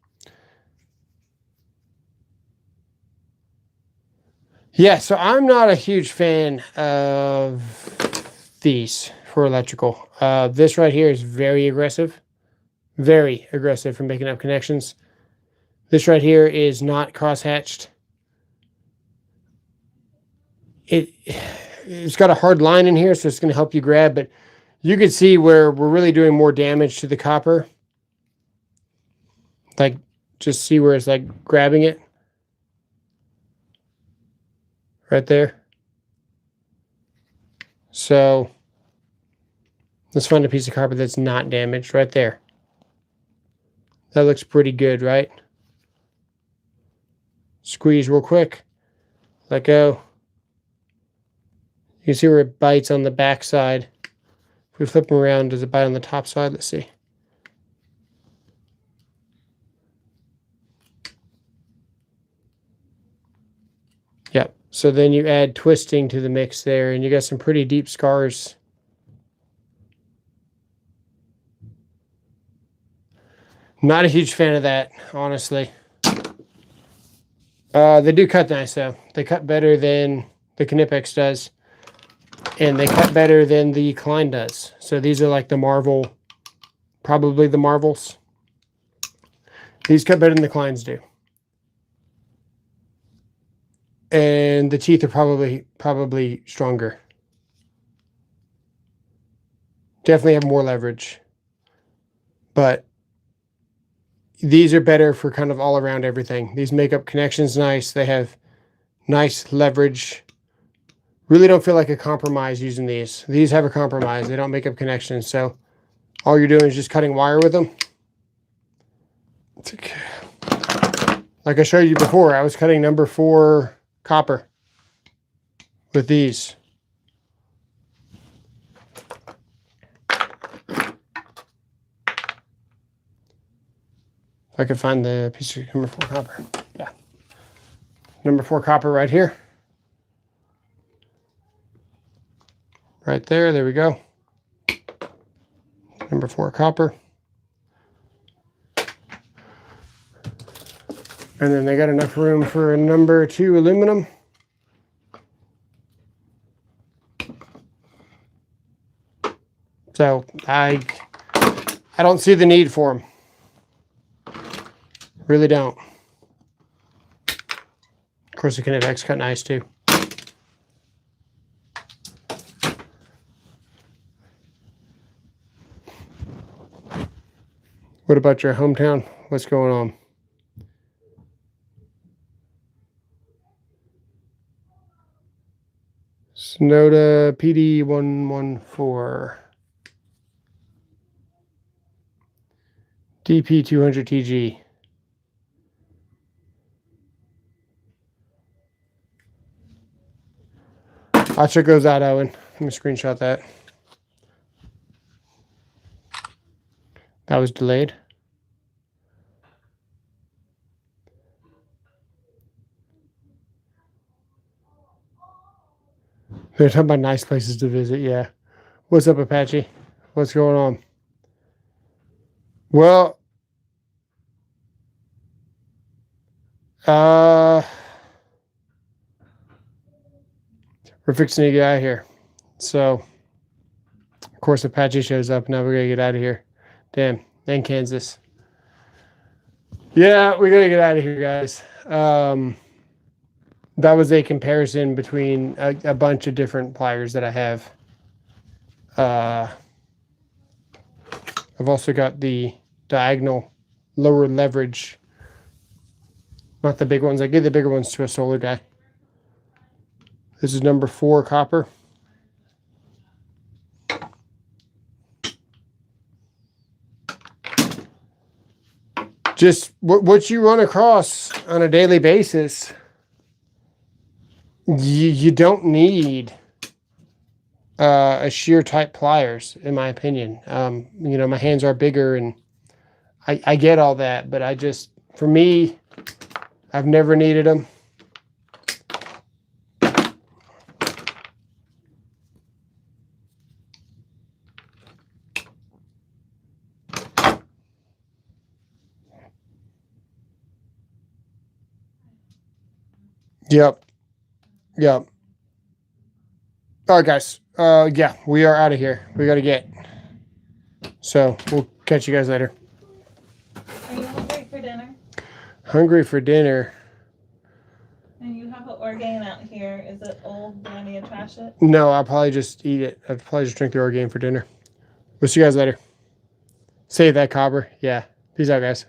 [SPEAKER 1] Yeah, so I'm not a huge fan of these for electrical. This right here is very aggressive for making up connections. This right here is not cross-hatched. It's got a hard line in here, so it's going to help you grab, but you can see where we're really doing more damage to the copper. Like, just see where it's like grabbing it. Right there. So, let's find a piece of copper that's not damaged right there. That looks pretty good, right? Squeeze real quick. Let go. You can see where it bites on the back side. If we flip them around, does it bite on the top side? Let's see. Yep. So then you add twisting to the mix there, and you got some pretty deep scars. Not a huge fan of that, honestly. They do cut nice, though. They cut better than the Knipex does. And they cut better than the Klein does. So these are like the Marvel, probably the Marvels. These cut better than the Kleins do. And the teeth are probably stronger. Definitely have more leverage. But these are better for kind of all around everything. These make up connections nice. They have nice leverage. Really don't feel like a compromise using these. These have a compromise. They don't make up connections. So all you're doing is just cutting wire with them. Like I showed you before, I was cutting number 4 copper with these. If I could find the piece of number 4 copper. Yeah. Number 4 copper right here. Right there. There we go. Number 4 copper. And then they got enough room for a number 2 aluminum. So I don't see the need for them. Really don't. Of course, the Knipex cut nice too. What about your hometown? What's going on? Sonoda PD114. DP200TG. I'll check those out, Owen. Let me screenshot that. That was delayed. They're talking about nice places to visit, yeah. What's up, Apache? What's going on? Well, we're fixing to get out of here. So, of course, Apache shows up. Now we're going to get out of here. Damn, and Kansas. Yeah, we got to get out of here, guys. That was a comparison between a bunch of different pliers that I have. I've also got the diagonal lower leverage. Not the big ones. I gave the bigger ones to a solar guy. This is number 4 copper. Just what you run across on a daily basis, you don't need a shear type pliers, in my opinion. You know, my hands are bigger, and I get all that, but I just, for me, I've never needed them. Yep. Yep. All right, guys. Yeah, we are out of here. We got to get. So we'll catch you guys later.
[SPEAKER 2] Are you hungry for dinner?
[SPEAKER 1] Hungry for dinner?
[SPEAKER 2] And you have an Orgain out here. Is it old? Do I need to trash it?
[SPEAKER 1] No, I'll probably just eat it. I'll probably just drink the Orgain for dinner. We'll see you guys later. Save that copper. Yeah. Peace out, guys.